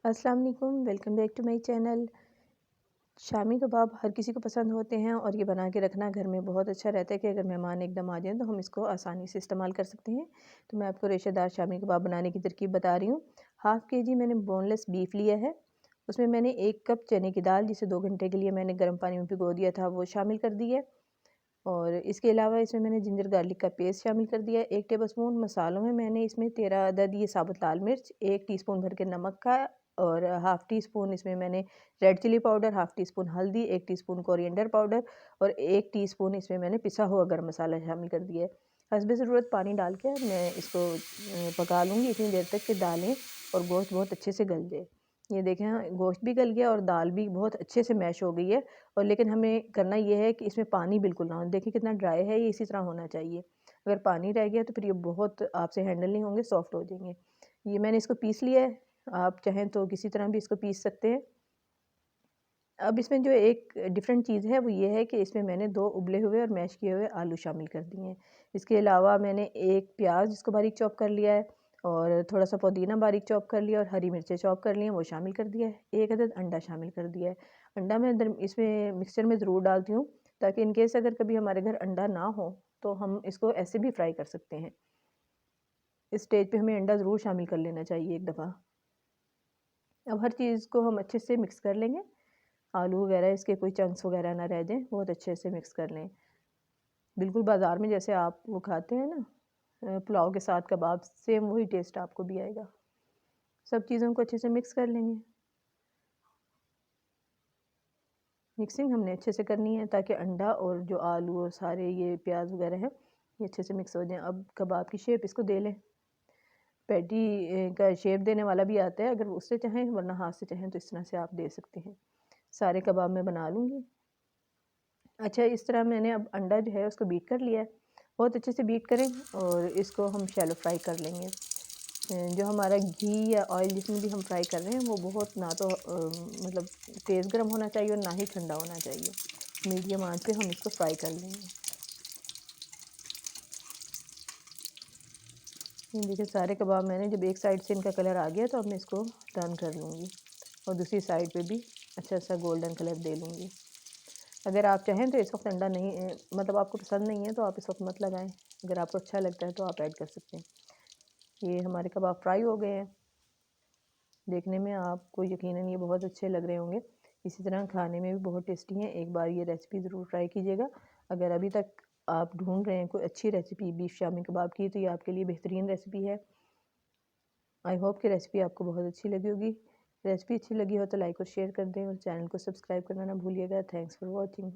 अस्सलाम वालेकुम, welcome back to my channel. Shami kebab हर किसी को पसंद होते हैं और ये बना के रखना घर में बहुत अच्छा रहता है कि अगर मेहमान एकदम आ जाएं तो हम इसको आसानी से इस्तेमाल कर सकते हैं। तो मैं आपको रेशेदार शामी कबाब बनाने की तरकीब बता रही हूँ। हाफ़ केजी मैंने बोनलेस बीफ लिया है। उसमें मैंने 1 कप चने की दाल, जिसे 2 घंटे के लिए मैंने गर्म पानी में भिगो दिया था, वो शामिल कर दी है। और इसके अलावा इसमें मैंने जिंजर गार्लिक का पेस्ट शामिल कर दिया है। 1 टेबलस्पून मसालों में मैंने इसमें 13 अदद ये साबुत लाल मिर्च, 1 टीस्पून भर के नमक का, और हाफ़ टी स्पून इसमें मैंने red chilli powder, half teaspoon हल्दी, 1 टीस्पून कोरिएंडर पाउडर और 1 टीस्पून इसमें मैंने पिसा हुआ गरम मसाला शामिल कर दिया है। हस्बे ज़रूरत पानी डाल के मैं इसको पका लूँगी इतनी देर तक कि दालें और गोश्त बहुत अच्छे से गल जाए। ये देखें, हाँ, गोश्त भी गल गया और दाल भी बहुत अच्छे से मैश हो गई है। और लेकिन हमें करना ये है कि इसमें पानी बिल्कुल ना हो। देखिए कितना ड्राई है, ये इसी तरह होना चाहिए। अगर पानी रह गया तो फिर ये बहुत आपसे हैंडल नहीं होंगे, सॉफ्ट हो जाएंगे। ये मैंने इसको पीस लिया है। आप चाहें तो किसी तरह भी इसको पीस सकते हैं। अब इसमें जो एक डिफरेंट चीज़ है वो ये है कि इसमें मैंने 2 उबले हुए और मैश किए हुए आलू शामिल कर दिए हैं। इसके अलावा मैंने 1 प्याज जिसको बारीक चॉप कर लिया है, और थोड़ा-सा पुदीना बारीक चॉप कर लिया, और हरी मिर्चें चॉप कर ली हैं, वो शामिल कर दिया है। 1 अदद अंडा शामिल कर दिया है। अंडा मैं इसमें मिक्सचर में ज़रूर डालती हूँ, ताकि इन केस अगर कभी हमारे घर अंडा ना हो तो हम इसको ऐसे भी फ्राई कर सकते हैं। इस स्टेज पे हमें अंडा ज़रूर शामिल कर लेना चाहिए एक दफ़ा। अब हर चीज़ को हम अच्छे से मिक्स कर लेंगे। आलू वगैरह इसके कोई चंक्स वगैरह ना रह जाएँ, बहुत अच्छे से मिक्स कर लें। बिल्कुल बाज़ार में जैसे आप वो खाते हैं ना, पुलाव के साथ कबाब, सेम वही टेस्ट आपको भी आएगा। सब चीज़ों को अच्छे से मिक्स कर लेंगे। मिक्सिंग हमने अच्छे से करनी है ताकि अंडा और जो आलू और सारे ये प्याज वगैरह हैं, ये अच्छे से मिक्स हो जाएँ। अब कबाब की शेप इसको दे लें। पैटी का शेप देने वाला भी आता है, अगर उससे चाहें, वरना हाथ से चाहें तो इस तरह से आप दे सकते हैं। सारे कबाब मैं बना लूँगी। अच्छा, इस तरह मैंने अब अंडा जो है उसको बीट कर लिया है। बहुत अच्छे से बीट करें और इसको हम शैलो फ्राई कर लेंगे। जो हमारा घी या ऑयल जिसमें भी हम फ्राई कर रहे हैं वो बहुत ना तो मतलब तेज़ गर्म होना चाहिए और ना ही ठंडा होना चाहिए। मीडियम आंच पे हम इसको फ्राई कर लेंगे। ये देखिए सारे कबाब मैंने जब एक साइड से इनका कलर आ गया तो अब मैं इसको टर्न कर लूँगी और दूसरी साइड पे भी अच्छा सा गोल्डन कलर दे लूँगी। अगर आप चाहें तो इस वक्त अंडा नहीं मतलब आपको पसंद नहीं है तो आप इस वक्त मत लगाएं। अगर आपको अच्छा लगता है तो आप ऐड कर सकते हैं। ये हमारे कबाब फ्राई हो गए हैं। देखने में आपको यकीनन ये बहुत अच्छे लग रहे होंगे। इसी तरह खाने में भी बहुत टेस्टी हैं। एक बार ये रेसिपी ज़रूर ट्राई कीजिएगा। अगर अभी तक आप ढूंढ रहे हैं कोई अच्छी रेसिपी बीफ शामी कबाब की, तो ये आपके लिए बेहतरीन रेसिपी है। आई होप कि रेसिपी आपको बहुत अच्छी लगी होगी। रेसिपी अच्छी लगी हो तो लाइक और शेयर कर दें और चैनल को सब्सक्राइब करना ना भूलिएगा। Thanks for watching.